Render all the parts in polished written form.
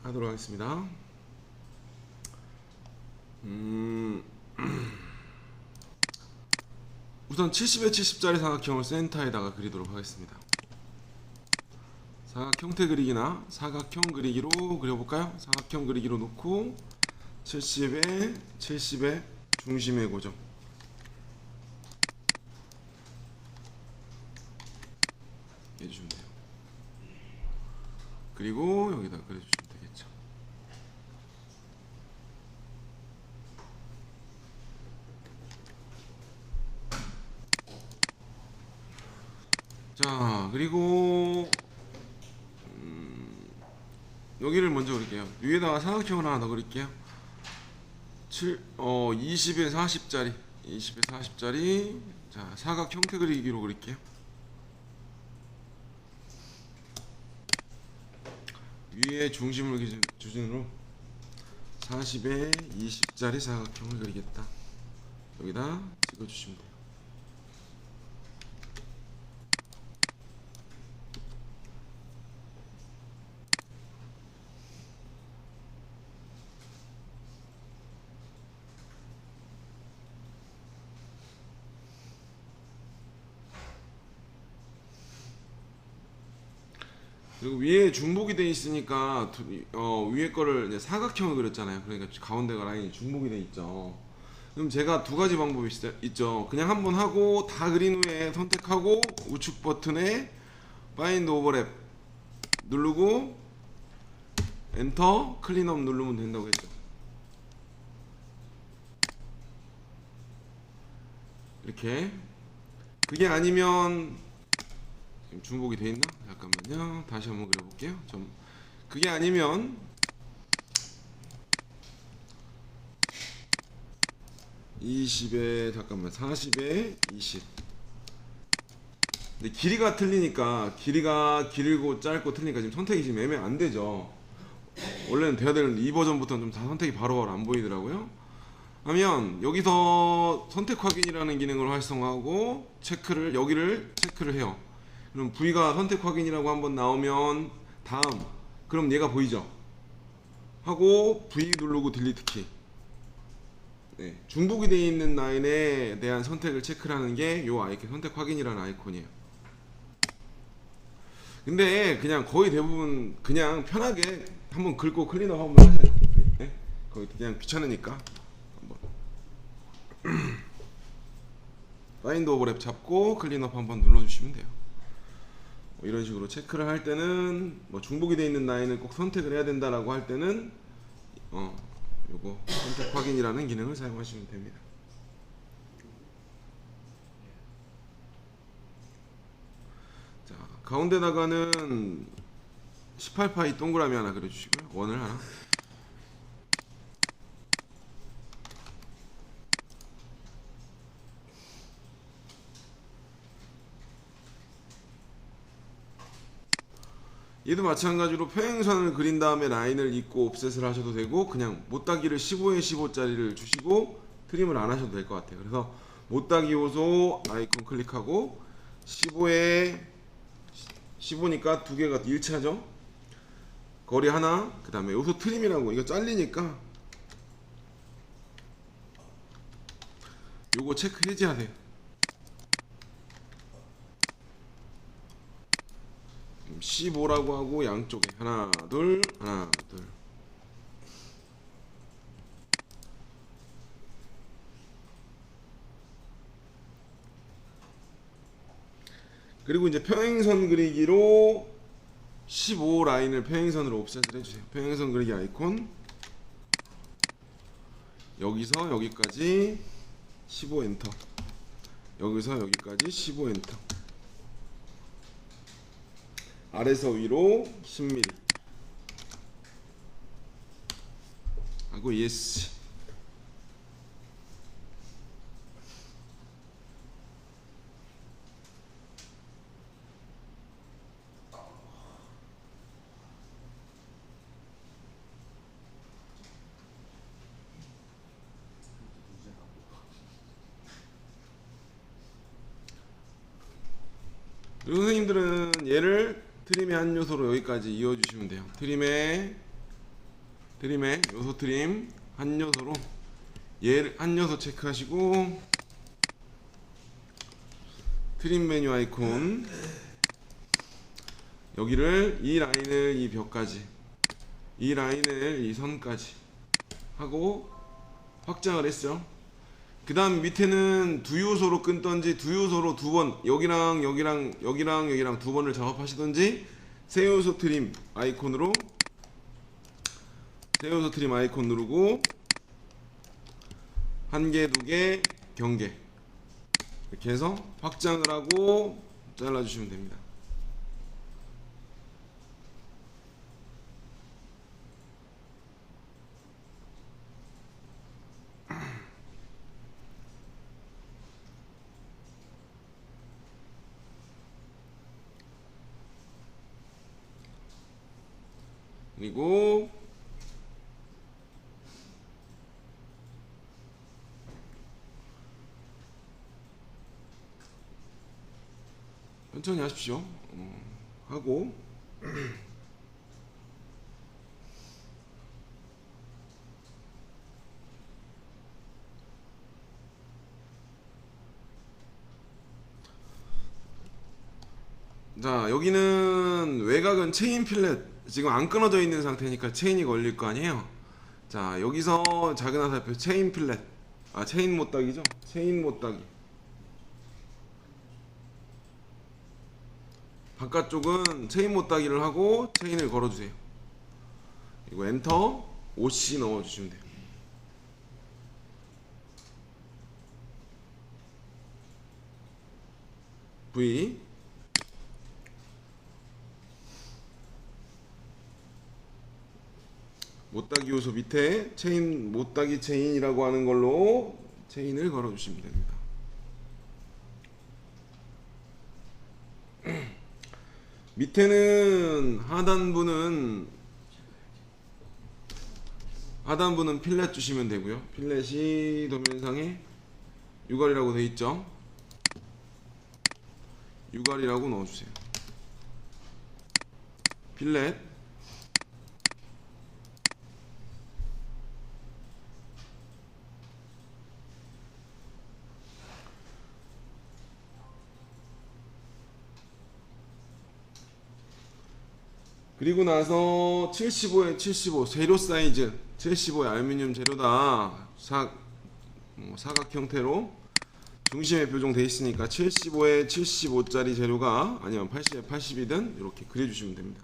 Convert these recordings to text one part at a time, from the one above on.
하도록 하겠습니다. 우선 70에 70짜리 사각형을 센터에다가 그리도록 하겠습니다. 사각 형태 그리기나 사각형 그리기로 그려볼까요? 사각형 그리기로 놓고 70에 70의 중심의 고정 해주시면 돼요. 그리고 여기다 그려주시면 되겠죠. 자, 그리고 여기를 먼저 그릴게요. 위에다가 사각형을 하나 더 그릴게요. 20에 40짜리 20에 40짜리 자, 사각 형태 그리기로 그릴게요. 위에 중심을 기준으로 40에 20짜리 사각형을 그리겠다. 여기다 찍어주시면 돼요. 그리고 위에 중복이 돼 있으니까 위에 거를 이제 사각형을 그렸잖아요. 그러니까 가운데가 라인이 중복이 돼 있죠. 그럼 제가 두 가지 방법이 있죠. 그냥 한번 하고 다 그린 후에 선택하고 우측 버튼에 바인드 오버랩 누르고 엔터 클린업 누르면 된다고 했죠. 이렇게. 그게 아니면 지금 중복이 돼 있나? 잠깐만요. 다시 한번 그려볼게요. 그게 아니면 20에 잠깐만 40에 20. 근데 길이가 틀리니까 길이가 길고 짧고 틀리니까 지금 선택이 지금 안 되죠. 원래는 돼야 되는데 이 버전부터는 좀 다 선택이 바로바로 안 보이더라고요. 하면 여기서 선택 확인이라는 기능을 활성화하고 여기를 체크를 해요. 그럼 V가 선택 확인이라고 한번 나오면 다음 그럼 얘가 보이죠? 하고 V 누르고 딜리트 키. 네, 중복이 되어 있는 라인에 대한 선택을 체크하는 게 이 아이콘 선택 확인이라는 아이콘이에요. 근데 그냥 거의 대부분 그냥 편하게 한번 긁고 클린업 한번 하세요. 네? 거의 그냥 귀찮으니까 한번 바인드 오버랩 잡고 클린업 한번 눌러주시면 돼요. 이런 식으로 체크를 할 때는 중복이 되어 있는 라인을 꼭 선택을 해야 된다라고 할 때는 요거 선택 확인이라는 기능을 사용하시면 됩니다. 자, 가운데다가는 18파이 동그라미 하나 그려주시고요. 원을 하나. 얘도 마찬가지로 평행선을 그린 다음에 라인을 잇고 옵셋을 하셔도 되고 그냥 못따기를 15에 15짜리를 주시고 트림을 안 하셔도 될 것 같아요. 그래서 못따기 요소 아이콘 클릭하고 15에 15니까 두 개가 일치하죠. 거리 하나, 그 다음에 요소 트림이라고 이거 잘리니까 요거 체크 해제하세요. 15라고 하고 양쪽에 하나 둘 하나 둘. 그리고 이제 평행선 그리기로 15 라인을 평행선으로 옵셋을 해주세요. 평행선 그리기 아이콘 여기서 여기까지 15 엔터, 여기서 여기까지 15 엔터, 아래서 위로 10mm 하고 ESC. 그리고 선생님들은 얘를 트림의 한 요소로 여기까지 이어주시면 돼요. 트림의 트림에 요소 트림 한 요소로 얘를 한 요소 체크하시고 트림 메뉴 아이콘 여기를 이 라인을 이 벽까지 이 라인을 이 선까지 하고 확장을 했죠. 그 다음 밑에는 두 요소로 끊던지 두 요소로 두 번 여기랑 여기랑 여기랑 여기랑 두 번을 작업하시던지 세 요소 트림 아이콘으로 세 요소 트림 아이콘 누르고 한 개, 두 개, 경계 이렇게 해서 확장을 하고 잘라주시면 됩니다. 그리고 천천히 하십시오. 하고 자 여기는 외곽은 체인 필렛 지금 안 끊어져 있는 상태니까 체인이 걸릴 거 아니에요. 자 여기서 작은 화살표 체인 필렛 체인 못따기죠. 체인 못따기 바깥쪽은 체인 못따기를 하고 체인을 걸어주세요. 그리고 엔터 OC 넣어주시면 돼요. V 못따기 요소 밑에 체인 못따기 체인이라고 하는 걸로 체인을 걸어주시면 됩니다. 밑에는 하단부는 필렛 주시면 되고요. 필렛이 도면상에 유갈이라고 되어 있죠. 유갈이라고 넣어주세요. 필렛 그리고 나서 75에 75 세로 사이즈 75의 알루미늄 재료다 사각 형태로 중심에 표정되어 있으니까 75에 75짜리 재료가 아니면 80에 80이든 이렇게 그려주시면 됩니다.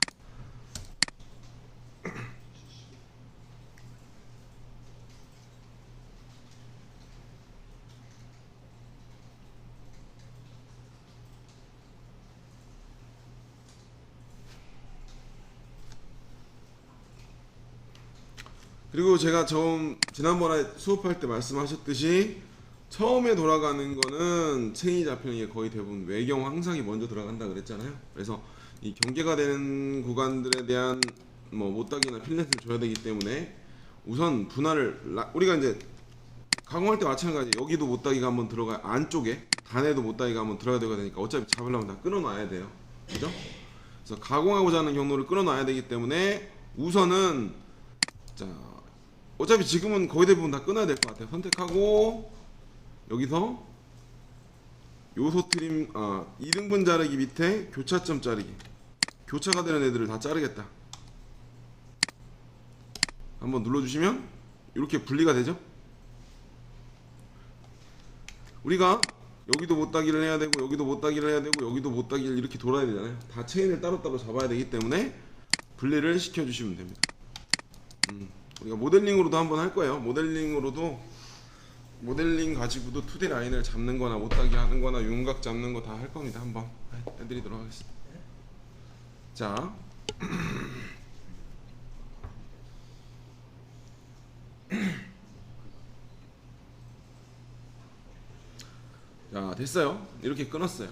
그리고 제가 지난번에 수업할 때 말씀하셨듯이 처음에 돌아가는 거는 체인이 잡히는 게 거의 대부분 외경 황상이 먼저 들어간다 그랬잖아요. 그래서 이 경계가 되는 구간들에 대한 못따기나 필렛을 줘야 되기 때문에 우선 분할을 우리가 이제 가공할 때 마찬가지 여기도 못따기가 한번 들어가 안쪽에 단에도 못따기가 한번 들어가야 되니까 어차피 잡으려면 다 끊어 놔야 돼요. 그죠? 그래서 가공하고자 하는 경로를 끊어 놔야 되기 때문에 우선은 자 어차피 지금은 거의 대부분 다 끊어야 될 것 같아요. 선택하고 여기서 요소 트림 2등분 자르기 밑에 교차점 자르기 교차가 되는 애들을 다 자르겠다 한번 눌러주시면 이렇게 분리가 되죠. 우리가 여기도 못따기를 해야 되고 여기도 못따기를 해야 되고 여기도 못따기를 이렇게 돌아야 되잖아요. 다 체인을 따로따로 잡아야 되기 때문에 분리를 시켜주시면 됩니다. 우리가 모델링으로도 한번 할 거예요. 모델링 가지고도 2D 라인을 잡는 거나 못따기 하는 거나 윤곽 잡는 거 다 할 겁니다. 한번 해드리도록 하겠습니다. 자 자 됐어요. 이렇게 끊었어요.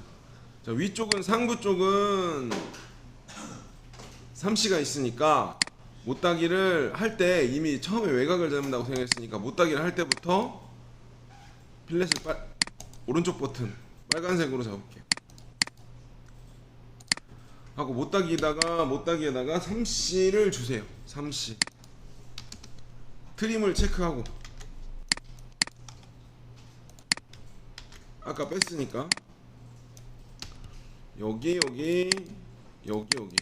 자 위쪽은 상부 쪽은 3C가 있으니까 못따기를 할 때 이미 처음에 외곽을 잡는다고 생각했으니까 못따기를 할 때부터 필렛을 오른쪽 버튼 빨간색으로 잡을게요. 하고 못따기에다가 3C를 주세요. 3C 트림을 체크하고 아까 뺐으니까 여기 여기 여기 여기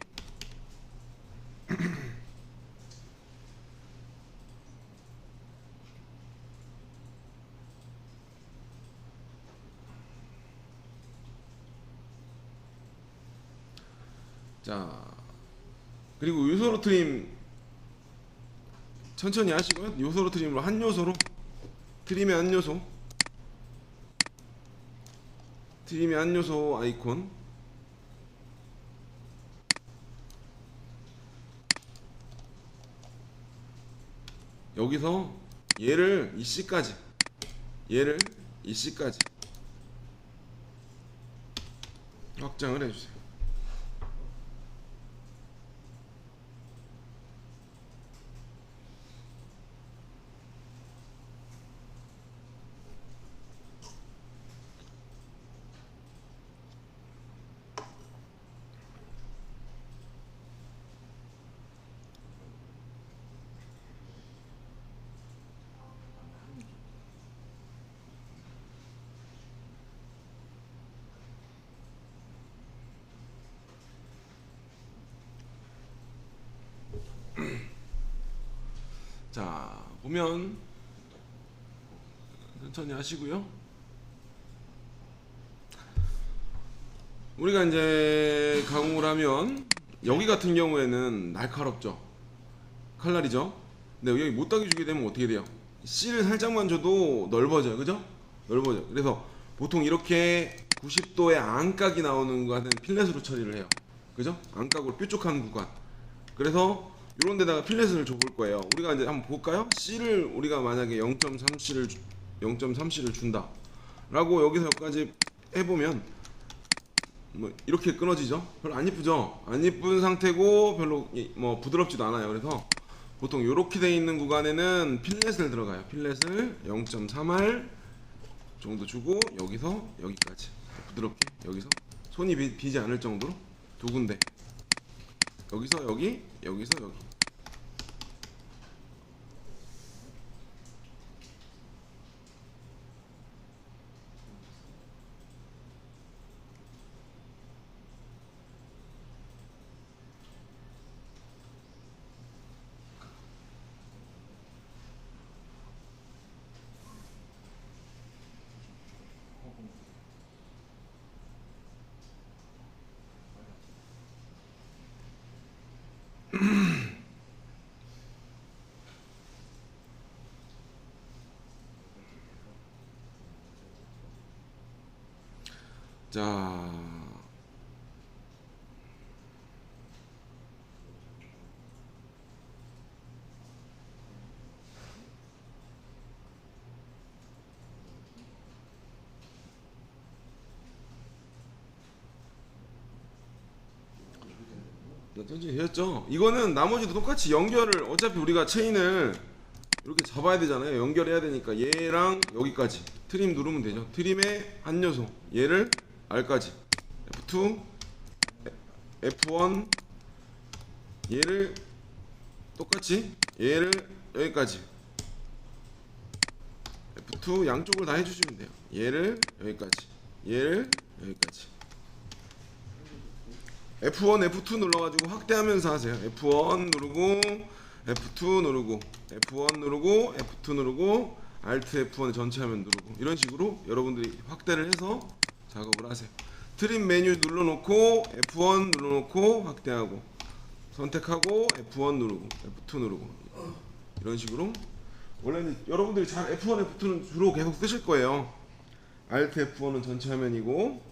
자 그리고 요소로 트림 천천히 하시고요. 요소로 트림으로 한 요소로 트림의 한 요소 트림의 한 요소 아이콘 여기서 얘를 이 C까지 얘를 이 C까지 확장을 해주세요. 자 보면 천천히 하시고요. 우리가 이제 가공을 하면 여기 같은 경우에는 날카롭죠. 칼날이죠. 근데 여기 못하게 주게 되면 어떻게 돼요? C를 살짝만 줘도 넓어져요. 그죠? 넓어져요. 그래서 보통 이렇게 90도의 안각이 나오는 구간은 필렛으로 처리를 해요. 그죠? 안각으로 뾰족한 구간. 그래서 이런 데다가 필렛을 줘볼 거예요. 우리가 이제 한번 볼까요? C를 우리가 만약에 0.3C를 준다 라고 여기서 여기까지 해보면 뭐 이렇게 끊어지죠. 별로 안 이쁘죠. 안 이쁜 상태고 별로 뭐 부드럽지도 않아요. 그래서 보통 이렇게 돼 있는 구간에는 필렛을 들어가요. 필렛을 0.3R 정도 주고 여기서 여기까지 부드럽게 여기서 손이 비지 않을 정도로 두 군데 여기서 여기 여기서 여기 자 천천히 되었죠? 이거는 나머지도 똑같이 연결을 어차피 우리가 체인을 이렇게 잡아야 되잖아요. 연결해야 되니까 얘랑 여기까지 트림 누르면 되죠. 트림의 한 요소 얘를 R까지 F2 F1 얘를 똑같이 얘를 여기까지 F2 양쪽을 다 해주시면 돼요. 얘를 여기까지 얘를 여기까지 F1, F2 눌러가지고 확대하면서 하세요. F1 누르고 F2 누르고 F1 누르고 F2 누르고 Alt F1 전체 화면 누르고 이런 식으로 여러분들이 확대를 해서 작업을 하세요. 트림 메뉴 눌러놓고 F1 눌러놓고 확대하고 선택하고 F1 누르고 F2 누르고 이런 식으로 원래는 여러분들이 잘 F1, F2는 주로 계속 쓰실 거예요. Alt F1은 전체 화면이고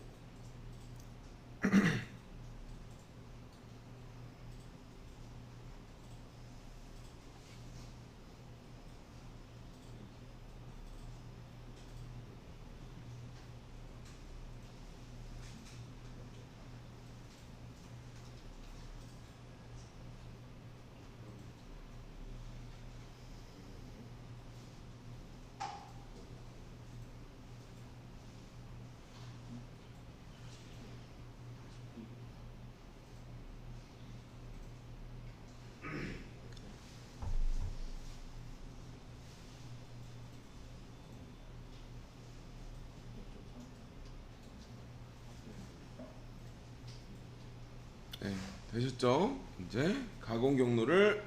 되셨죠? 이제 가공 경로를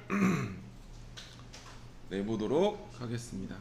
내보도록 하겠습니다.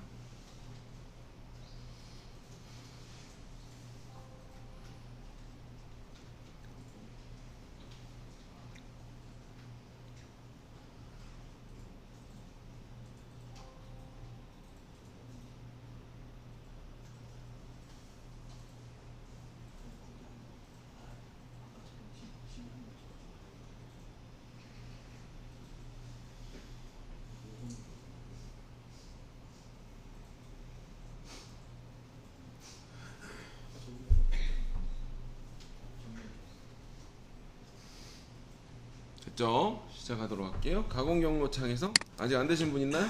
됐죠? 시작하도록 할게요. 가공 경로 창에서 아직 안 되신 분 있나요?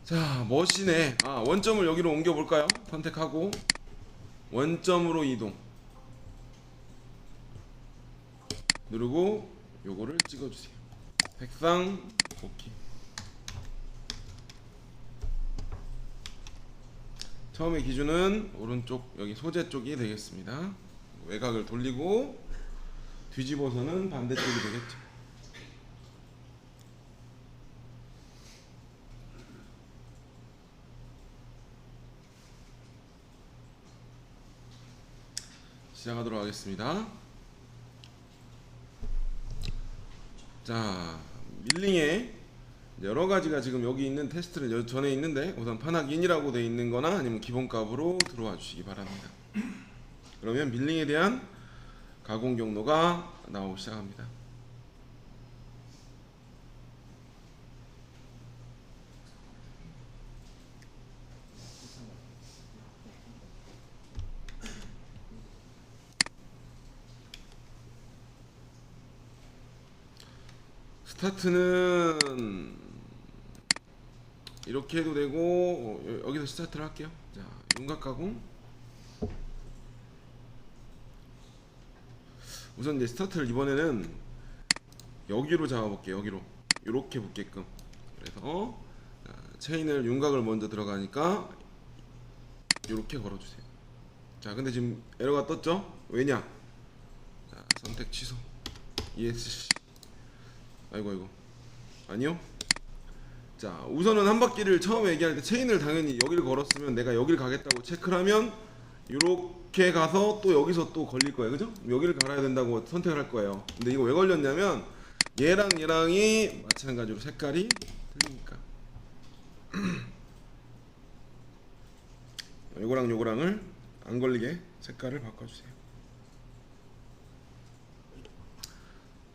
자, 머신에 원점을 여기로 옮겨 볼까요? 선택하고 원점으로 이동 누르고 요거를 찍어주세요. 색상 오케이. 처음에 기준은 오른쪽 여기 소재 쪽이 되겠습니다. 외곽을 돌리고 뒤집어서는 반대쪽이 되겠죠. 시작하도록 하겠습니다. 자, 밀링에 여러 가지가 지금 여기 있는 테스트를 전에 있는데 우선 판학인이라고 되어 있는 거나 아니면 기본값으로 들어와 주시기 바랍니다. 그러면 밀링에 대한 가공 경로가 나오기 시작합니다. 스타트는 이렇게 해도 되고 여기서 스타트를 할게요. 자, 윤곽 가공. 우선 이제 스타트를 이번에는 여기로 잡아볼게요. 여기로 이렇게 붙게끔. 그래서 체인을 윤곽을 먼저 들어가니까 이렇게 걸어주세요. 자, 근데 지금 에러가 떴죠? 왜냐? 자, 선택 취소. ESC. 아이고 아니요. 자, 우선은 한 바퀴를 처음에 얘기할 때 체인을 당연히 여기를 걸었으면 내가 여기를 가겠다고 체크를 하면 이렇게 가서 또 여기서 또 걸릴 거예요. 그죠? 여기를 갈아야 된다고 선택을 할 거예요. 근데 이거 왜 걸렸냐면 얘랑 얘랑이 마찬가지로 색깔이 틀리니까 요거랑 요거랑을 안 걸리게 색깔을 바꿔주세요.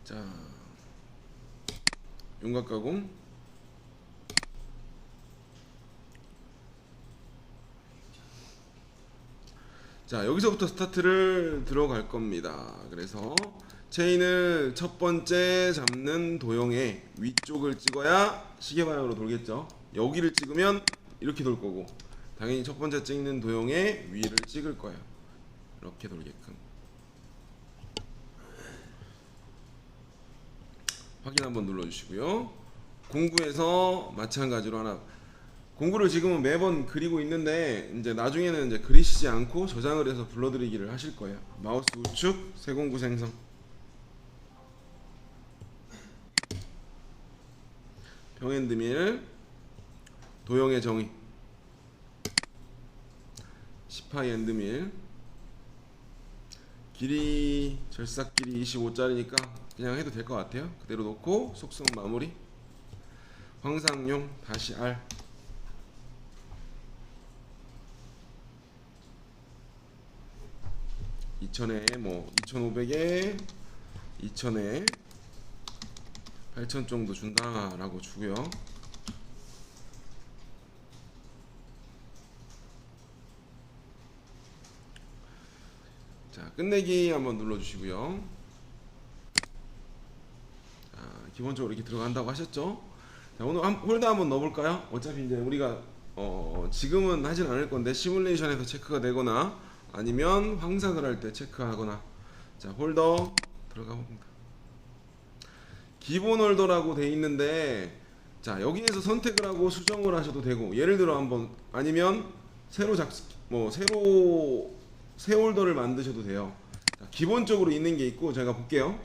자, 윤곽 가공. 자, 여기서부터 스타트를 들어갈 겁니다. 그래서 체인을 첫 번째 잡는 도형의 위쪽을 찍어야 시계 방향으로 돌겠죠. 여기를 찍으면 이렇게 돌 거고 당연히 첫 번째 찍는 도형의 위를 찍을 거예요. 이렇게 돌게끔. 확인 한번 눌러주시고요. 공구에서 마찬가지로 하나, 공구를 지금은 매번 그리고 있는데 이제 나중에는 이제 그리시지 않고 저장을 해서 불러드리기를 하실 거예요. 마우스 우측 세공구 생성. 평엔드밀 도형의 정의 10파이 엔드밀 길이 절삭 길이 25짜리니까 그냥 해도 될 것 같아요. 그대로 놓고 속성 마무리. 황상용 다시 R 2000에 뭐 2500에 2000에 8000 정도 준다라고 주고요. 자, 끝내기 한번 눌러주시고요. 자, 기본적으로 이렇게 들어간다고 하셨죠? 자, 오늘 홀더 한번 넣어볼까요? 어차피 이제 우리가 지금은 하진 않을 건데 시뮬레이션에서 체크가 되거나 아니면 황산을 할 때 체크하거나. 자, 홀더 들어가 봅니다. 기본 홀더라고 돼 있는데 자, 여기에서 선택을 하고 수정을 하셔도 되고, 예를 들어 한번 아니면 새로 새 홀더를 만드셔도 돼요. 자, 기본적으로 있는 게 있고 제가 볼게요.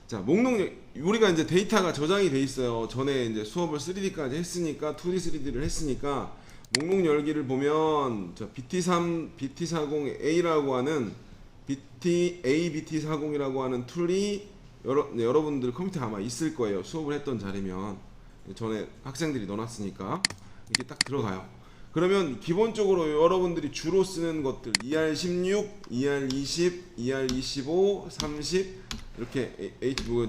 자, 목록 우리가 이제 데이터가 저장이 돼 있어요. 전에 이제 수업을 3D까지 했으니까 2D, 3D를 했으니까 목록 열기를 보면 저 BT3, BT40A라고 하는 BT40이라고 하는 툴이 여러분들 컴퓨터에 아마 있을 거예요. 수업을 했던 자리면 전에 학생들이 넣어놨으니까 이게 딱 들어가요. 그러면 기본적으로 여러분들이 주로 쓰는 것들 ER16, ER20, ER25, 30 이렇게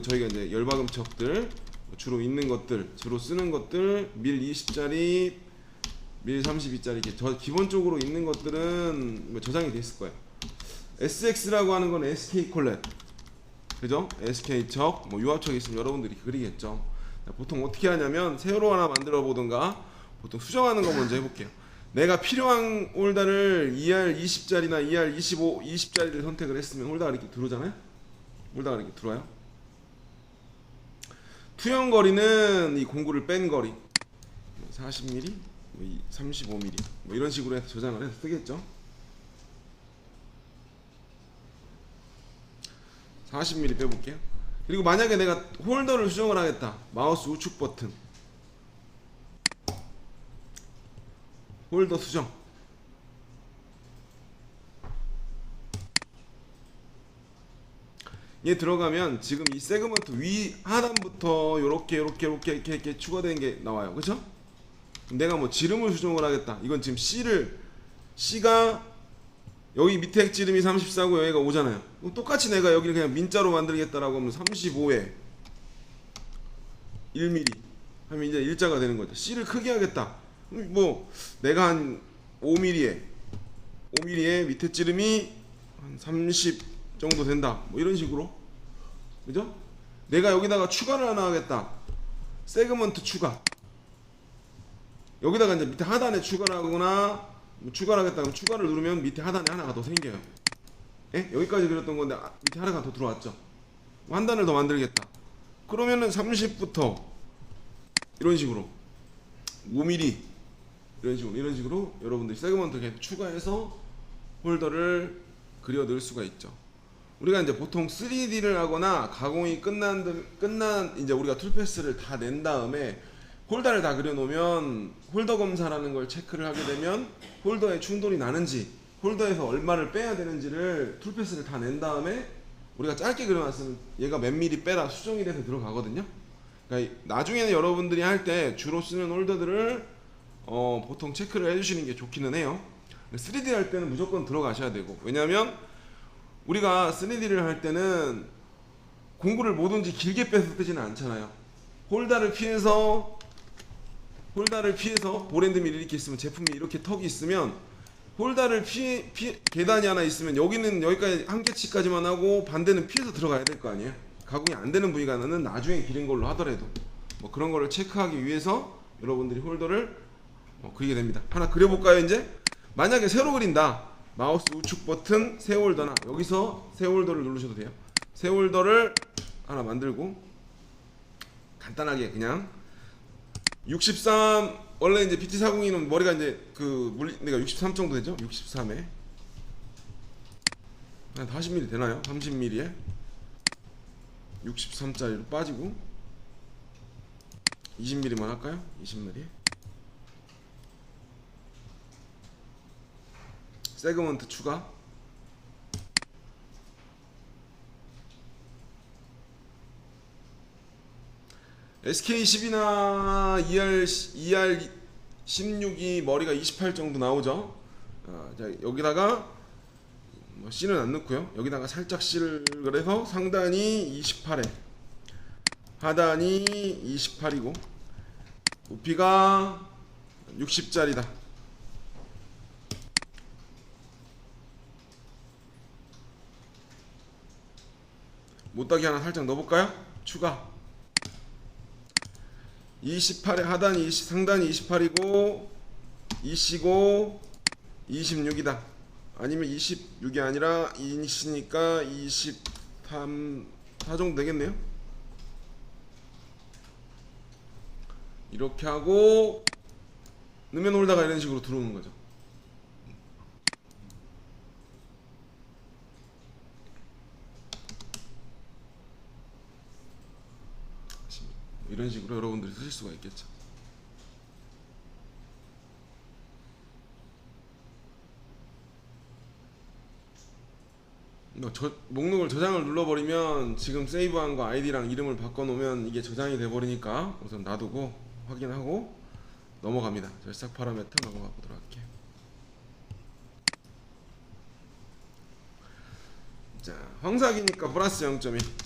저희가 이제 열박음척들 주로 있는 것들, 주로 쓰는 것들 밀 20짜리, 밀 32짜리 이렇게 기본적으로 있는 것들은 저장이 돼 있을 거예요. SX라고 하는 건 SK 콜렛, 그죠? SK 척, 뭐 유압척 있으면 여러분들이 그리겠죠. 보통 어떻게 하냐면 세로 하나 만들어 보든가 보통 수정하는 거 먼저 해볼게요. 내가 필요한 홀더를 ER20짜리나 ER25, 20짜리를 선택을 했으면 홀더가 이렇게 들어오잖아요. 홀더가 이렇게 들어와요. 투영 거리는 이 공구를 뺀 거리 40mm, 35mm 뭐 이런 식으로 해서 저장을 해서 쓰겠죠. 40mm 빼볼게요. 그리고 만약에 내가 홀더를 수정을 하겠다. 마우스 우측 버튼 홀더 수정. 얘 들어가면 지금 이 세그먼트 위 하단부터 이렇게 추가된 게 나와요. 그쵸? 내가 뭐 지름을 수정을 하겠다. 이건 지금 C가 여기 밑에 지름이 34고 여기가 5잖아요. 똑같이 내가 여기를 그냥 민자로 만들겠다라고 하면 35에 1mm 하면 이제 일자가 되는 거죠. C를 크게 하겠다. 뭐 내가 한 5mm에 밑에 지름이 한 30 정도 된다. 뭐 이런 식으로. 그죠? 내가 여기다가 추가를 하나 하겠다. 세그먼트 추가. 여기다가 이제 밑에 하단에 추가를 하거나 뭐 추가를 하겠다 그럼 추가를 누르면 밑에 하단에 하나가 더 생겨요. 예? 여기까지 그렸던 건데 밑에 하나가 더 들어왔죠. 한 단을 더 만들겠다. 그러면은 30부터 이런 식으로 5mm 이런 식으로 여러분들이 세그먼트 계속 추가해서 홀더를 그려 넣을 수가 있죠. 우리가 이제 보통 3D를 하거나 가공이 끝난 이제 우리가 툴패스를 다 낸 다음에 홀더를 다 그려 놓으면 홀더 검사라는 걸 체크를 하게 되면 홀더에 충돌이 나는지 홀더에서 얼마를 빼야 되는지를 툴패스를 다 낸 다음에 우리가 짧게 그려놨으면 얘가 몇 미리 빼라 수정이 돼서 들어가거든요. 그러니까 나중에는 여러분들이 할 때 주로 쓰는 홀더들을 보통 체크를 해주시는 게 좋기는 해요. 3D 할 때는 무조건 들어가셔야 되고, 왜냐하면 우리가 3D를 할 때는 공구를 뭐든지 길게 빼서 뜨지는 않잖아요. 홀더를 피해서 보랜드 밀 이렇게 있으면 제품이 이렇게 턱이 있으면 홀더를 계단이 하나 있으면 여기는 여기까지 한계치까지만 하고 반대는 피해서 들어가야 될 거 아니에요. 가공이 안 되는 부위가는 나중에 기른 걸로 하더라도 뭐 그런 거를 체크하기 위해서 여러분들이 홀더를 그리게 됩니다. 하나 그려볼까요? 이제 만약에 새로 그린다. 마우스 우측 버튼 새 홀더나 여기서 새 홀더를 누르셔도 돼요. 새 홀더를 하나 만들고 간단하게 그냥 63 원래 이제 BT40이는 머리가 이제 내가 63 정도 되죠? 63에 한 40mm 되나요? 30mm에 63짜리로 빠지고 20mm만 할까요? 20mm 세그먼트 추가 SK10이나 ER16이 머리가 28 정도 나오죠. 자, 여기다가 C는 안 넣고요. 여기다가 살짝 C를 그래서 상단이 28에 하단이 28이고 높이가 60짜리다. 못따기 하나 살짝 넣어볼까요? 추가 28에 하단이 상단이 28이고 이시고 26이다. 아니면 26이 아니라 이시니까 23 4 정도 되겠네요. 이렇게 하고 넣으면 홀더가 이런 식으로 들어오는 거죠. 이런 식으로 여러분들이 쓰실 수가 있겠죠. 목록을 저장을 눌러버리면 지금 세이브한 거 아이디랑 이름을 바꿔놓으면 이게 저장이 돼버리니까 우선 놔두고 확인하고 넘어갑니다. 자, 시작 파라미터 넘어가 보도록 할게요. 자, 황사기니까 플러스 0.1.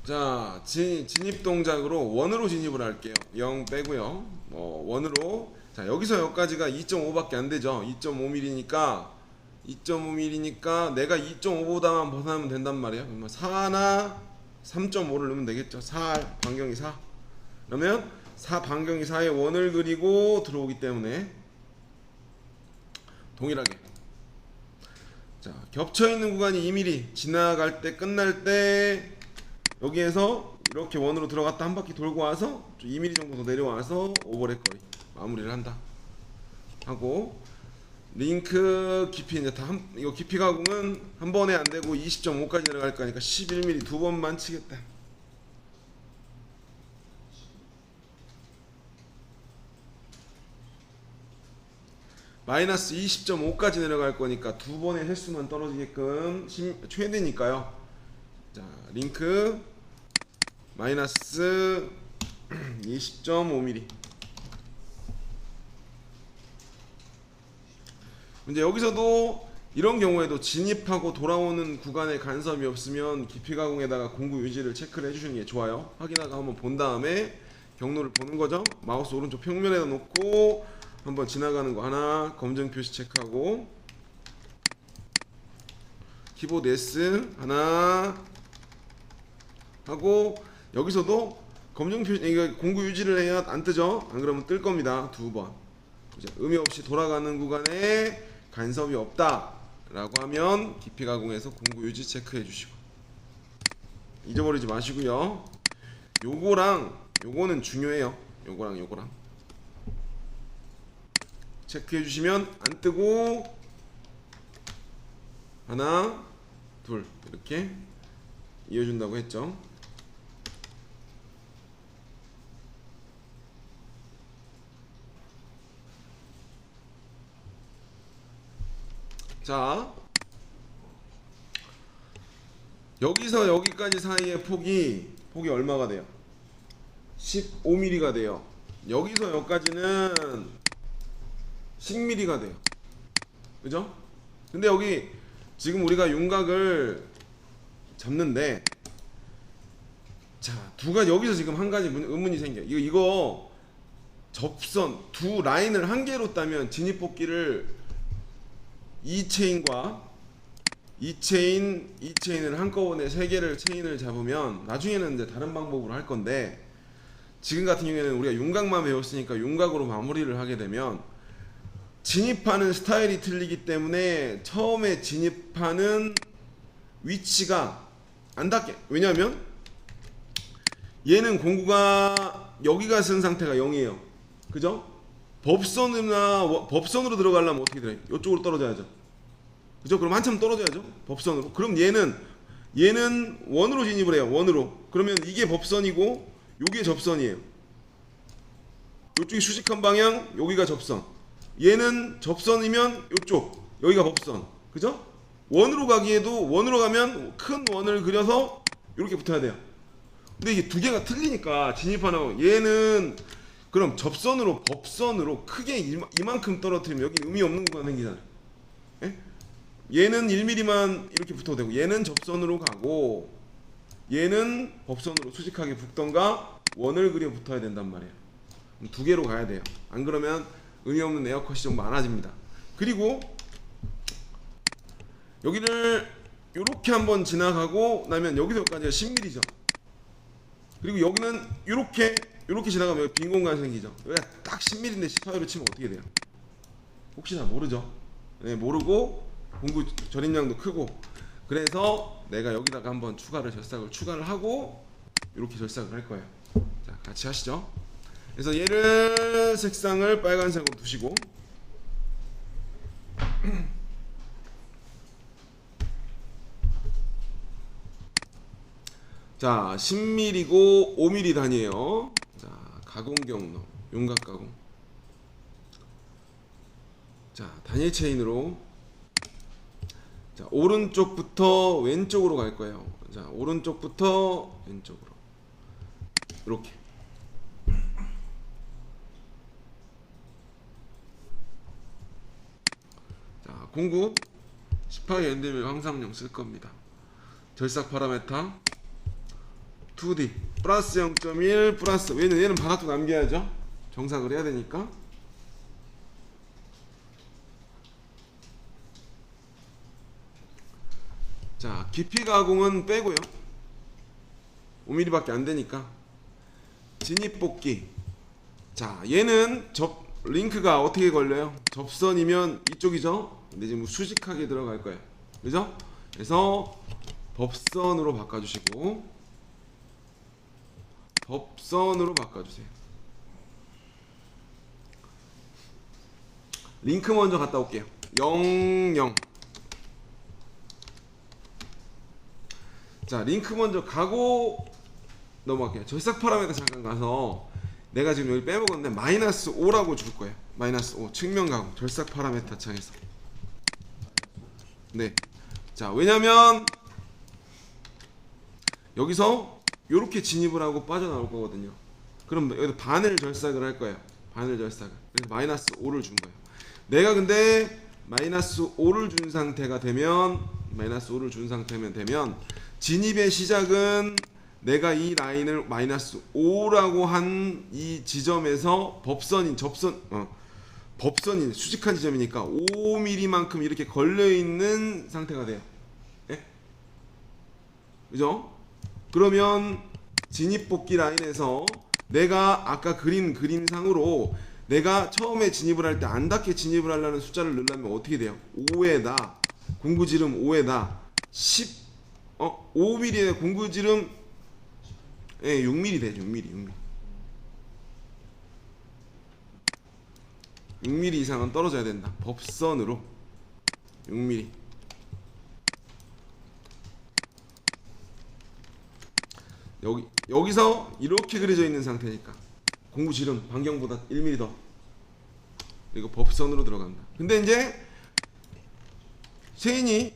자, 진입 동작으로 원으로 진입을 할게요. 0 빼고요. 원으로. 자, 여기서 여기까지가 2.5밖에 안 되죠. 2.5mm니까 2.5mm니까 내가 2.5보다만 벗어나면 된단 말이에요. 그러면 4나 3.5를 넣으면 되겠죠. 4 반경이 4. 그러면 4 반경이 4의 원을 그리고 들어오기 때문에 동일하게. 자, 겹쳐 있는 구간이 2mm. 지나갈 때 끝날 때 여기에서 이렇게 원으로 들어갔다 한 바퀴 돌고 와서 2mm 정도 더 내려와서 오버랩 거리 마무리를 한다 하고, 링크 깊이 이제 이거 깊이 가공은 한 번에 안 되고 20.5까지 내려갈 거니까 11mm 두 번만 치겠다. 마이너스 20.5까지 내려갈 거니까 두 번의 횟수만 떨어지게끔 최대니까요. 자, 링크 마이너스 20.5mm. 이제 여기서도 이런 경우에도 진입하고 돌아오는 구간에 간섭이 없으면 깊이 가공에다가 공구 유지를 체크를 해주시는 게 좋아요. 확인하고 한번 본 다음에 경로를 보는 거죠. 마우스 오른쪽 평면에다 놓고 한번 지나가는 거 하나 검증 표시 체크하고, 키보드 S 하나 하고, 여기서도 검증 표시, 이거 공구 유지를 해야 안 뜨죠. 안 그러면 뜰 겁니다. 두 번. 이제 의미 없이 돌아가는 구간에 간섭이 없다 라고 하면 깊이 가공해서 공구 유지 체크해 주시고, 잊어버리지 마시고요. 요거랑 요거는 중요해요. 요거랑 체크해 주시면 안 뜨고, 하나 둘 이렇게 이어준다고 했죠. 자, 여기서 여기까지 사이의 폭이 얼마가 돼요? 15mm가 돼요. 여기서 여기까지는 10mm가 돼요. 그죠? 근데 여기 지금 우리가 윤곽을 잡는데, 자, 여기서 지금 한 가지 의문이 생겨요. 이거 접선 두 라인을 한 개로 따면 진입 뽑기를 이 체인과 이 체인을 한꺼번에 세 개를 체인을 잡으면 나중에는 이제 다른 방법으로 할 건데, 지금 같은 경우에는 우리가 윤곽만 배웠으니까 윤곽으로 마무리를 하게 되면 진입하는 스타일이 틀리기 때문에 처음에 진입하는 위치가 안 닿게. 왜냐하면 얘는 공구가 여기가 쓴 상태가 0이에요. 그죠? 법선으로 들어가려면 어떻게 돼요? 이쪽으로 떨어져야죠. 그죠? 그럼 한참 떨어져야죠. 법선으로. 그럼 얘는 원으로 진입을 해요. 원으로. 그러면 이게 법선이고 요게 접선이에요. 요쪽이 수직한 방향, 여기가 접선. 얘는 접선이면 요쪽, 여기가 법선. 그죠? 원으로 가기에도 원으로 가면 큰 원을 그려서 이렇게 붙어야 돼요. 근데 이게 두 개가 틀리니까 진입하는, 얘는 그럼 접선으로 법선으로 크게 이만큼 떨어뜨리면 여기 의미 없는 구간 생기잖아요. 예? 얘는 1mm만 이렇게 붙어도 되고, 얘는 접선으로 가고 얘는 법선으로 수직하게 붙던가 원을 그려 붙어야 된단 말이에요. 두 개로 가야 돼요. 안 그러면 의미 없는 에어컷이 좀 많아집니다. 그리고 여기를 이렇게 한번 지나가고 나면 여기서 여기까지가 10mm죠. 그리고 여기는 이렇게 지나가면 여기 빈 공간 생기죠. 여기가 딱 10mm인데 18로 치면 어떻게 돼요? 혹시나 모르죠. 네, 모르고 공구 절임량도 크고. 그래서 내가 여기다가 한번 절삭을 추가를 하고 이렇게 절삭을 할 거예요. 자, 같이 하시죠. 그래서 얘를 색상을 빨간색으로 두시고, 자, 10mm고 5mm 단위예요. 자, 가공 경로, 윤곽 가공. 자, 단일 체인으로, 자, 오른쪽부터 왼쪽으로 갈 거예요. 자, 오른쪽부터 왼쪽으로 이렇게. 자, 공구 18 엔드밀 황상용 쓸 겁니다. 절삭 파라메타 2D 플러스 0.1 플러스, 얘는 바닥도 남겨야죠. 정삭을 해야 되니까. 자, 깊이 가공은 빼고요. 5mm밖에 안 되니까. 진입 뽑기. 자, 얘는 링크가 어떻게 걸려요? 접선이면 이쪽이죠. 근데 지금 수직하게 들어갈 거예요. 그죠? 그래서 법선으로 바꿔주시고, 법선으로 바꿔주세요. 링크 먼저 갔다 올게요. 00. 자, 링크 먼저 가고 넘어갈게요. 절삭 파라미터 잠깐 가서, 내가 지금 여기 빼먹었는데 마이너스 5라고 줄 거예요. 마이너스 5 측면 가공 절삭 파라미터 창에서. 네. 자, 왜냐면 여기서 이렇게 진입을 하고 빠져나올 거거든요. 그럼 여기서 반을 절삭을 할 거예요. 반을 절삭을. 그래서 마이너스 5를 준 거예요. 내가 근데 마이너스 5를 준 상태가 되면, 되면 진입의 시작은 내가 이 라인을 마이너스 5라고 한 이 지점에서 법선인 수직한 지점이니까 5mm만큼 이렇게 걸려있는 상태가 돼요. 예? 그죠? 그러면 진입 뽑기 라인에서 내가 아까 그린 그림상으로 내가 처음에 진입을 할 때 안 닿게 진입을 하려는 숫자를 넣으려면 어떻게 돼요? 5에다 공구지름 5에다 5mm에 공구지름 6mm 돼. 6mm 이상은 떨어져야 된다. 법선으로 6mm. 여기서 이렇게 그려져 있는 상태니까 공구지름 반경보다 1mm 더. 이거 법선으로 들어간다. 근데 이제 체인이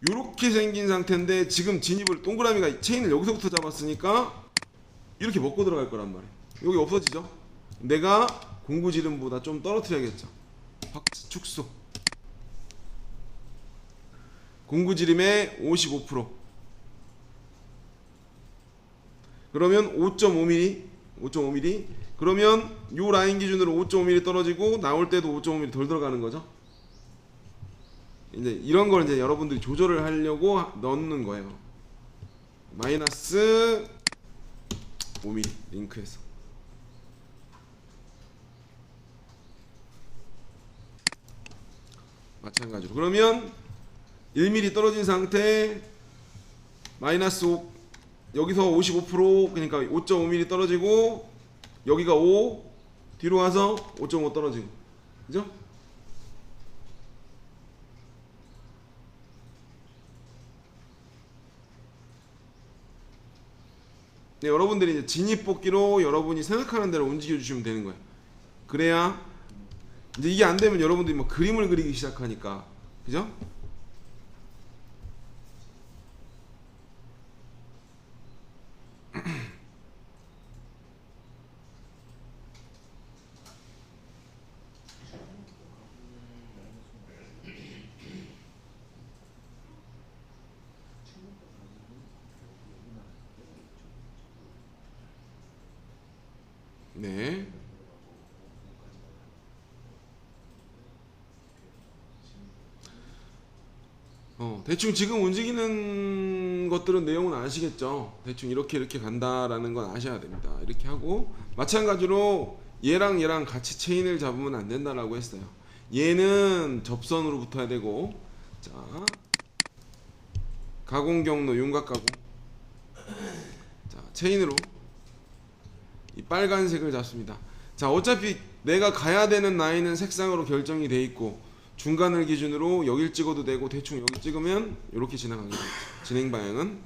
이렇게 생긴 상태인데 지금 진입을, 동그라미가 체인을 여기서부터 잡았으니까 이렇게 먹고 들어갈 거란 말이에요. 여기 없어지죠? 내가 공구지름보다 좀 떨어뜨려야겠죠. 축소. 공구지름의 55%. 그러면 5.5mm. 그러면 요 라인 기준으로 5.5mm 떨어지고 나올 때도 5.5mm 덜 들어가는 거죠. 이제 이런 걸 이제 여러분들이 조절을 하려고 넣는 거예요. 마이너스 5mm 링크에서. 마찬가지로. 그러면 1mm 떨어진 상태 마이너스 5, 여기서 55%, 그러니까 5.5mm 떨어지고 여기가 5, 뒤로 가서 5.5 떨어지고. 그죠? 네, 여러분들이 이제 진입 뽑기로 여러분이 생각하는 대로 움직여 주시면 되는 거예요. 그래야 이제 이게 안 되면 여러분들이 뭐 그림을 그리기 시작하니까. 그죠? 네. 대충 지금 움직이는 것들은 내용은 아시겠죠? 대충 이렇게 간다라는 건 아셔야 됩니다. 이렇게 하고, 마찬가지로 얘랑 같이 체인을 잡으면 안 된다라고 했어요. 얘는 접선으로 붙어야 되고, 자, 가공 경로 윤곽 가공. 자, 체인으로 이 빨간색을 잡습니다. 자, 어차피 내가 가야 되는 라인은 색상으로 결정이 돼 있고 중간을 기준으로 여길 찍어도 되고 대충 여기 찍으면 이렇게 지나가게 돼요. 진행 방향은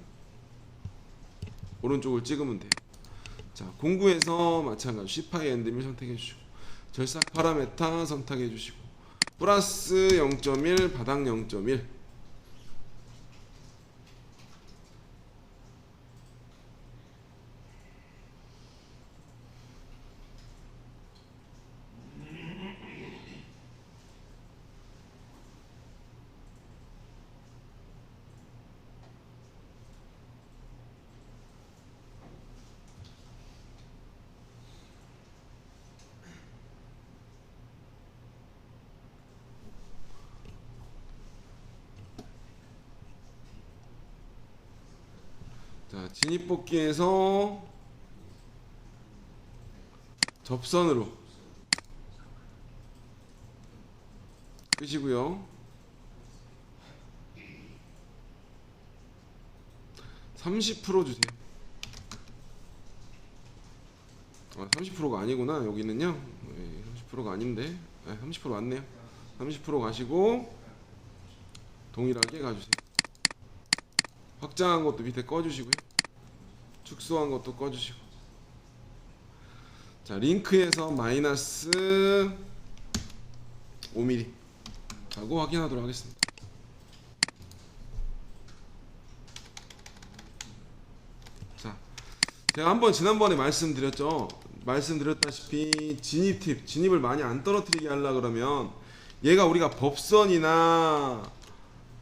오른쪽을 찍으면 돼요. 자, 공구에서 마찬가지 C파이 엔드밀 선택해 주시고 절삭 파라메타 선택해 주시고 플러스 0.1 바닥 0.1. 자, 진입복귀에서 접선으로 끄시고요. 30% 주세요. 30%가 아니구나. 여기는요. 30%가 아닌데. 30% 맞네요. 30% 가시고 동일하게 가주세요. 확장한 것도 밑에 꺼주시고요. 축소한 것도 꺼주시고. 자, 링크에서 마이너스 5mm 하고 확인하도록 하겠습니다. 자, 제가 한번 지난번에 말씀드렸다시피 진입 팁, 진입을 많이 안 떨어뜨리게 하려 그러면 얘가 우리가 법선이나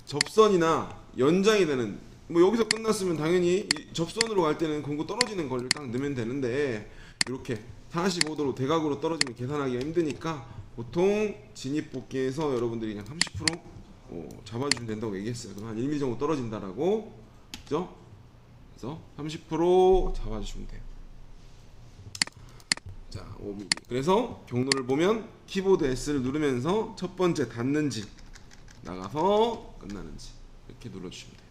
접선이나 연장이 되는 뭐 여기서 끝났으면 당연히 접선으로 갈 때는 공구 떨어지는 걸 딱 넣으면 되는데 이렇게 45도로 대각으로 떨어지면 계산하기가 힘드니까 보통 진입 복귀에서 여러분들이 그냥 30% 잡아주면 된다고 얘기했어요. 그럼 한 1mm 정도 떨어진다라고, 그죠? 그래서 30% 잡아주시면 돼요. 자, 5mm. 그래서 경로를 보면 키보드 S를 누르면서 첫 번째 닿는지 나가서 끝나는지 이렇게 눌러주시면 돼요.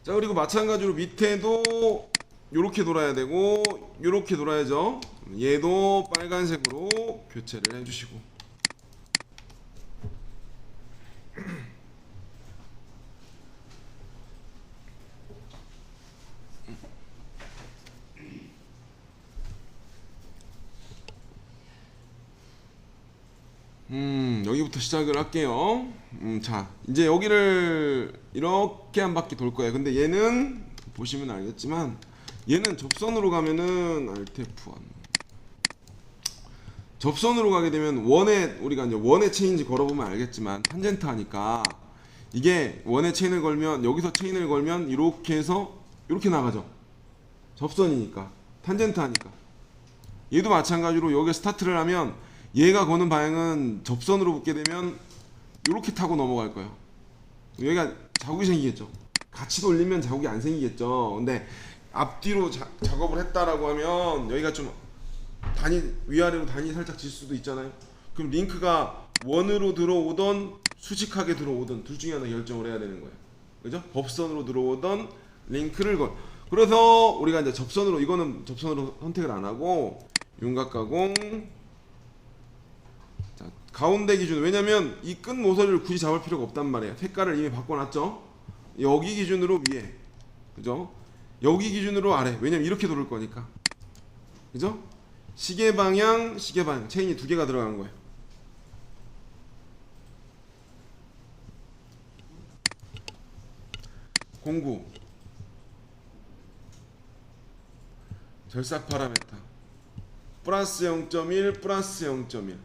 자, 그리고 마찬가지로 밑에도 요렇게 돌아야 되고 요렇게 돌아야죠. 얘도 빨간색으로 교체를 해주시고. 여기부터 시작을 할게요. 자, 이제 여기를 이렇게 한 바퀴 돌 거예요. 근데 얘는 보시면 알겠지만 얘는 접선으로 가면은 Alt F1 접선으로 가게 되면 원에 우리가 이제 원에 체인지 걸어보면 알겠지만 탄젠트 하니까 이게 원에 체인을 걸면 여기서 체인을 걸면 이렇게 해서 이렇게 나가죠. 접선이니까 탄젠트 하니까. 얘도 마찬가지로 여기 스타트를 하면 얘가 거는 방향은 접선으로 붙게 되면 이렇게 타고 넘어갈 거예요. 여기가 자국이 생기겠죠. 같이 돌리면 자국이 안 생기겠죠. 근데 앞뒤로 작업을 했다라고 하면 여기가 좀 단이 위아래로 단이 살짝 질 수도 있잖아요. 그럼 링크가 원으로 들어오던 수직하게 들어오던 둘 중에 하나 결정을 해야 되는 거예요. 그죠? 법선으로 들어오던 링크를 그래서 우리가 이제 접선으로 이거는 접선으로 선택을 안 하고 윤곽 가공. 자, 가운데 기준, 왜냐면 이 끝 모서리를 굳이 잡을 필요가 없단 말이에요. 색깔을 이미 바꿔놨죠. 여기 기준으로 위에, 그죠? 여기 기준으로 아래. 왜냐면 이렇게 돌을 거니까, 그죠? 시계 방향 체인이 두 개가 들어가는 거예요. 공구 절삭 파라메타 플러스 0.1 플러스 0.1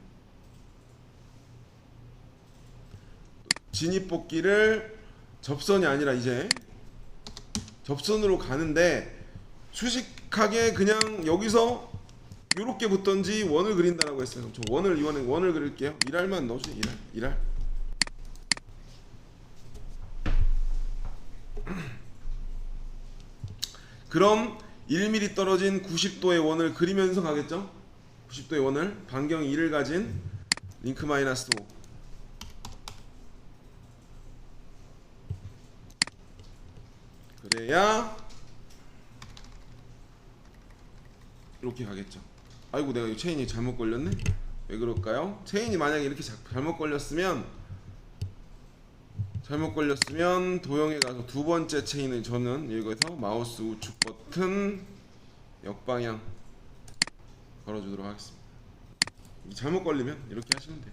진입 복귀를 접선이 아니라 이제 접선으로 가는데 수직하게 그냥 여기서 요렇게 붙던지 원을 그린다라고 했어요. 그럼 저 이번엔 원을 그릴게요. 1R만 넣어주세요. 1R. 그럼 1mm 떨어진 90도의 원을 그리면서 가겠죠? 90도의 원을 반경 2를 가진 링크 마이너스 5. 그래야 이렇게 가겠죠. 아이고 내가 이 체인이 잘못 걸렸네. 왜 그럴까요? 체인이 만약에 이렇게 잘못 걸렸으면 도형에 가서 두 번째 체인을 저는 여기서 마우스 우측 버튼 역방향 걸어주도록 하겠습니다. 잘못 걸리면 이렇게 하시면 돼요.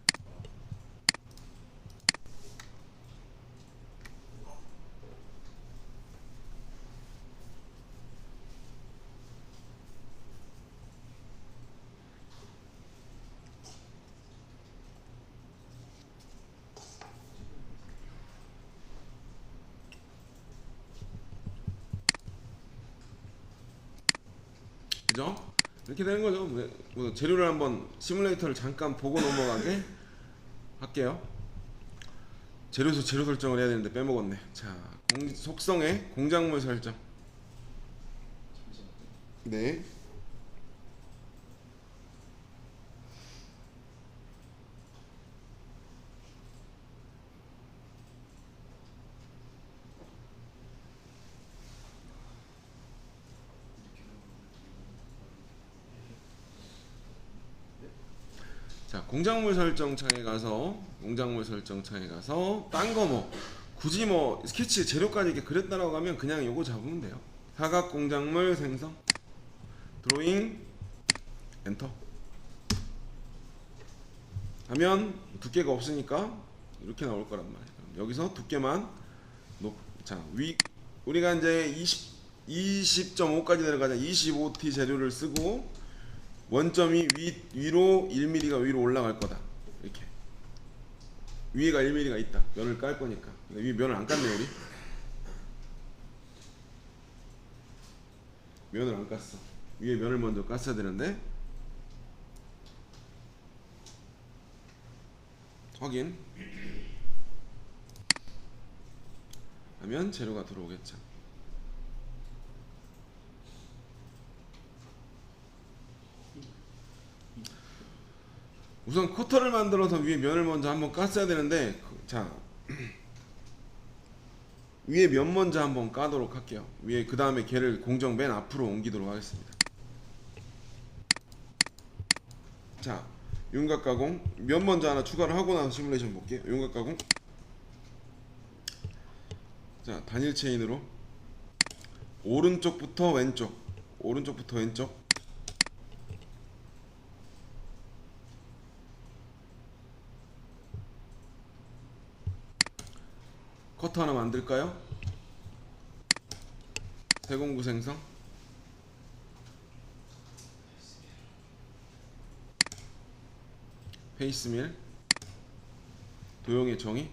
그죠? 이렇게 되는 거죠. 뭐 재료를 한번 시뮬레이터를 잠깐 보고 넘어가게 할게요. 재료에서 재료 설정을 해야 되는데 빼먹었네. 자, 속성의 공작물 설정. 네. 자, 공작물 설정 창에 가서 딴 거 뭐 굳이 뭐 스케치 재료까지 이렇게 그렸다라고 하면 그냥 요거 잡으면 돼요. 사각 공작물 생성 드로잉 엔터 하면 두께가 없으니까 이렇게 나올 거란 말이에요. 여기서 두께만 자, 우리가 이제 20.5까지 내려가자. 25T 재료를 쓰고 원점이 위로 1mm가 위로 올라갈 거다. 이렇게 위에가 1mm가 있다. 면을 깔 거니까. 근데 위에 면을 안 깠네 우리. 면을 안 깠어. 위에 면을 먼저 깠어야 되는데. 확인 하면 재료가 들어오겠죠. 우선 커터를 만들어서 위에 면을 먼저 한번 깠어야 되는데, 자 위에 면 먼저 한번 까도록 할게요. 위에 그 다음에 걔를 공정 맨 앞으로 옮기도록 하겠습니다. 자, 윤곽 가공 면 먼저 하나 추가를 하고 나서 시뮬레이션 볼게요. 윤곽 가공. 자, 단일 체인으로 오른쪽부터 왼쪽 커터 하나 만들까요? 세공구 생성 페이스밀 도형의 정의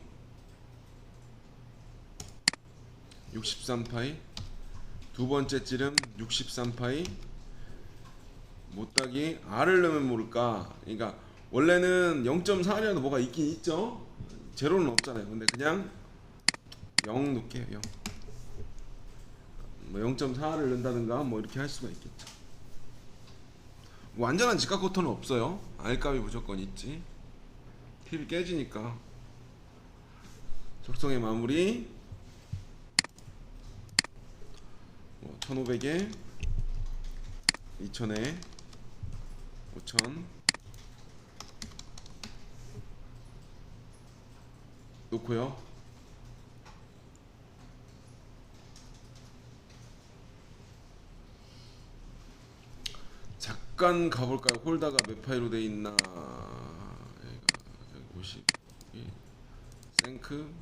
63파이 두 번째 찌름 63파이 못따기 R을 넣으면 모를까. 그러니까 원래는 0.4라도 뭐가 있긴 있죠. 제로는 없잖아요. 근데 그냥 0 넣을게요. 0. 뭐 0.4를 넣는다든가 뭐 이렇게 할 수가 있겠죠. 뭐 완전한 직각 커터는 없어요. R값이 무조건 있지. 팁이 깨지니까. 적성의 마무리 1500에 2000에 5000 놓고요. 잠깐 가볼까요? 홀다가 몇 파이로 돼 있나? 50 생크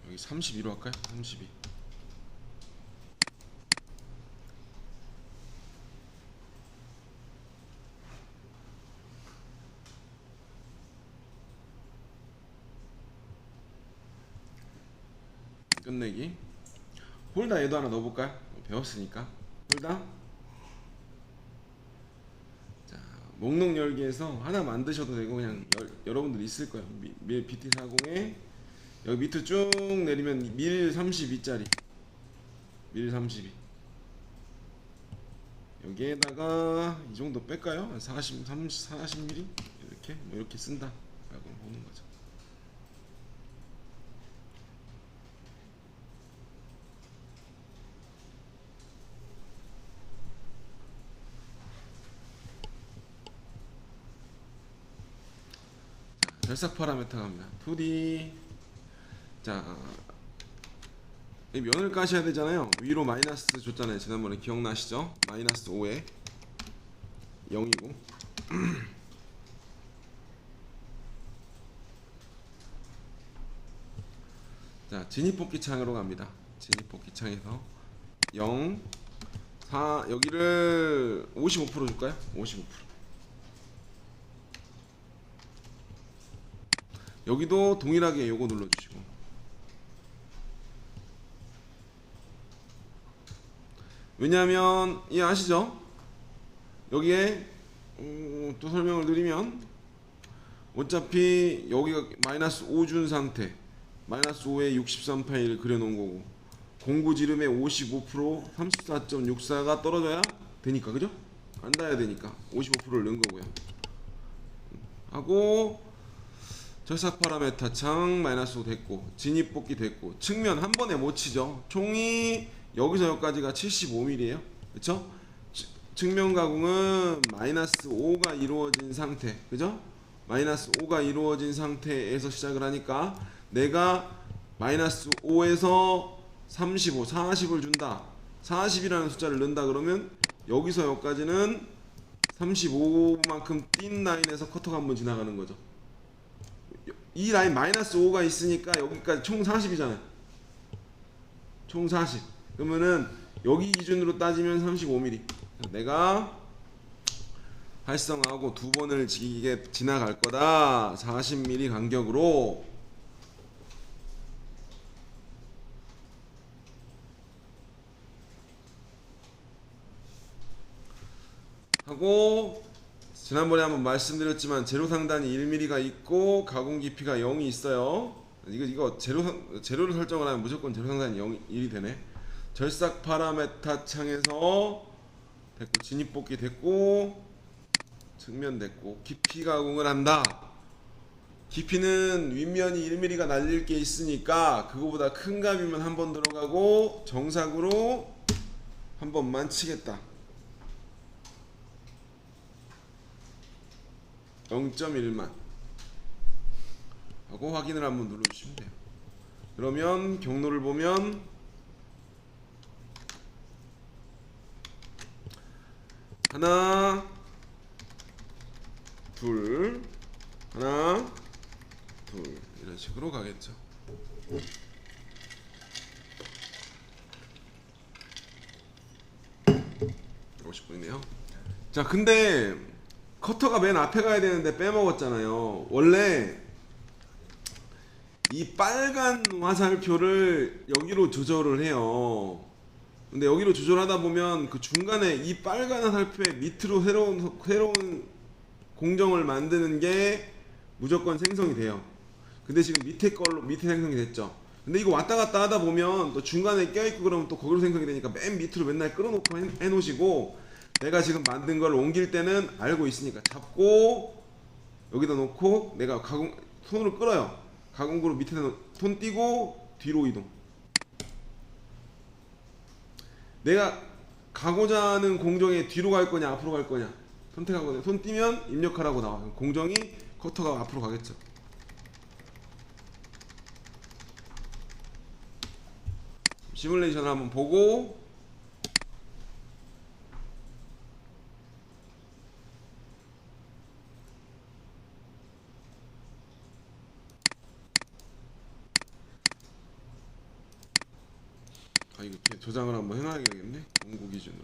여기 32로 할까요? 32 끝내기. 홀다 얘도 하나 넣어볼까요? 배웠으니까. 홀다. 자, 목록 열기에서 하나 만드셔도 되고 그냥 여러분들 있을 거예요. 밀 BT40에 여기 밑으로 쭉 내리면 밀 32짜리 밀 32 여기에다가 이 정도 뺄까요? 40mm 이렇게 뭐 이렇게 쓴다 라고 보는 거죠. 결삭 파라메터 갑니다. 2D. 자, 이 면을 까셔야 되잖아요. 위로 마이너스 줬잖아요. 지난번에 기억나시죠? 마이너스 5에 0이고. 자, 진입뽑기 창으로 갑니다. 진입뽑기 창에서 0, 4, 여기를 55% 줄까요? 55%. 여기도 동일하게 요거 눌러주시고, 왜냐하면 이 아시죠? 여기에 또 설명을 드리면 어차피 여기가 마이너스 5 준 상태, 마이너스 5에 63 파일을 그려놓은 거고, 공구 지름의 55% 34.64가 떨어져야 되니까, 그죠? 안 닿아야 되니까 55%를 넣은 거고요. 하고 절삭 파라메타 창 마이너스 5 됐고, 진입 뽑기 됐고, 측면 한 번에 못 치죠. 총이 여기서 여기까지가 75mm예요. 그쵸? 측면 가공은 마이너스 5가 이루어진 상태, 그죠? 마이너스 5가 이루어진 상태에서 시작을 하니까 내가 마이너스 5에서 35, 40을 준다. 40이라는 숫자를 넣는다 그러면 여기서 여기까지는 35만큼 띈 라인에서 커터가 한번 지나가는 거죠. 이 라인 마이너스 5가 있으니까 여기까지 총 40이잖아요. 총 40. 그러면은 여기 기준으로 따지면 35mm. 내가 활성하고 두 번을 이게 지나갈 거다. 40mm 간격으로. 하고 지난번에 한번 말씀드렸지만 제로 상단이 1mm가 있고 가공 깊이가 0이 있어요. 이거 제로를 설정을 하면 무조건 제로 상단이 1이 되네. 절삭 파라메타 창에서 됐고, 진입 뽑기 됐고, 측면 됐고, 깊이 가공을 한다. 깊이는 윗면이 1mm가 날릴 게 있으니까 그거보다 큰 값이면 한 번 들어가고 정삭으로 한 번만 치겠다. 0.1만 하고 확인을 한번 눌러주시면 돼요. 그러면 경로를 보면 하나, 둘, 하나, 둘 이런 식으로 가겠죠. (50분이네요) 자, 근데 커터가 맨 앞에 가야 되는데 빼먹었잖아요. 원래 이 빨간 화살표를 여기로 조절을 해요. 근데 여기로 조절하다 보면 그 중간에 이 빨간 화살표의 밑으로 새로운 공정을 만드는 게 무조건 생성이 돼요. 근데 지금 밑에 생성이 됐죠. 근데 이거 왔다 갔다 하다 보면 또 중간에 껴있고 그러면 또 거기로 생성이 되니까 맨 밑으로 맨날 끌어놓고 해놓으시고, 내가 지금 만든 걸 옮길 때는 알고 있으니까 잡고 여기다 놓고 내가 손으로 끌어요. 가공구로 밑에 손 띄고 뒤로 이동. 내가 가고자 하는 공정에 뒤로 갈 거냐 앞으로 갈 거냐 선택하거든요. 손 띄면 입력하라고 나와요. 공정이 커터가 앞으로 가겠죠. 시뮬레이션을 한번 보고 이렇게 저장을 한번 해놔야겠네. 공구 기준으로.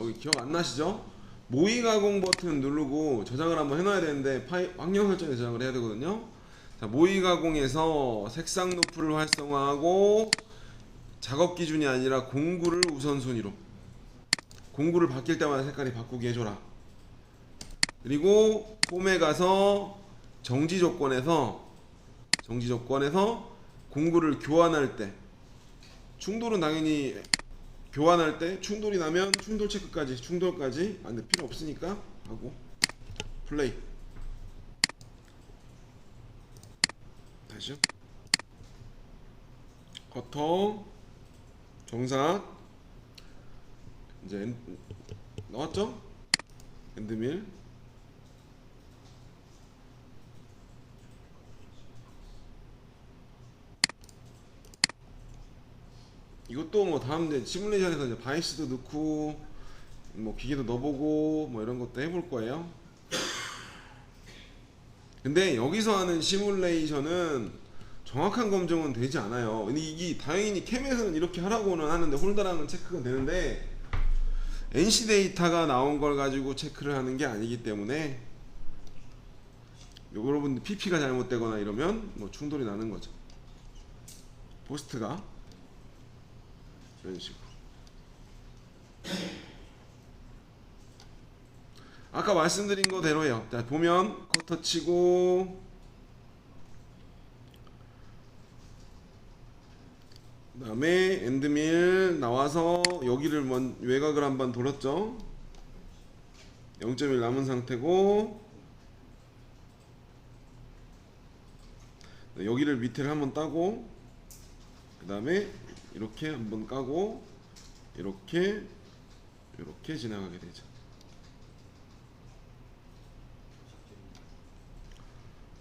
여기 기억 안 나시죠? 모의 가공 버튼 누르고 저장을 한번 해놔야 되는데 환경 설정에 저장을 해야 되거든요. 자, 모의 가공에서 색상 노프를 활성화하고 작업 기준이 아니라 공구를 우선순위로, 공구를 바뀔 때마다 색깔이 바꾸게 해줘라. 그리고 폼에 가서 정지 조건에서 공구를 교환할 때 충돌은 당연히 교환할 때 충돌이 나면 충돌 체크까지 충돌까지 근데 필요 없으니까 하고 플레이 다시요. 커터 정삭 이제 나왔죠? 엔드밀 이것도 뭐 다음 이제 시뮬레이션에서 이제 바이스도 넣고 뭐 기계도 넣어보고 뭐 이런 것도 해볼 거예요. 근데 여기서 하는 시뮬레이션은 정확한 검증은 되지 않아요. 근데 이게 다행히 캠에서는 이렇게 하라고는 하는데 홀더랑은 체크가 되는데 NC 데이터가 나온 걸 가지고 체크를 하는 게 아니기 때문에 여러분들 PP가 잘못되거나 이러면 뭐 충돌이 나는 거죠. 포스트가 이런 식으로. 아까 말씀드린 거대로예요. 자 보면 커터 치고 그 다음에 엔드밀 나와서 여기를 외곽을 한번 돌았죠. 0.1 남은 상태고 여기를 밑에를 한번 따고 그 다음에 이렇게 한번 까고 이렇게 지나가게 되죠.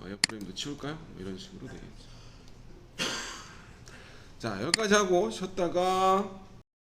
옆프레임도 치울까요? 뭐 이런 식으로 되겠죠. 자 여기까지 하고 쉬었다가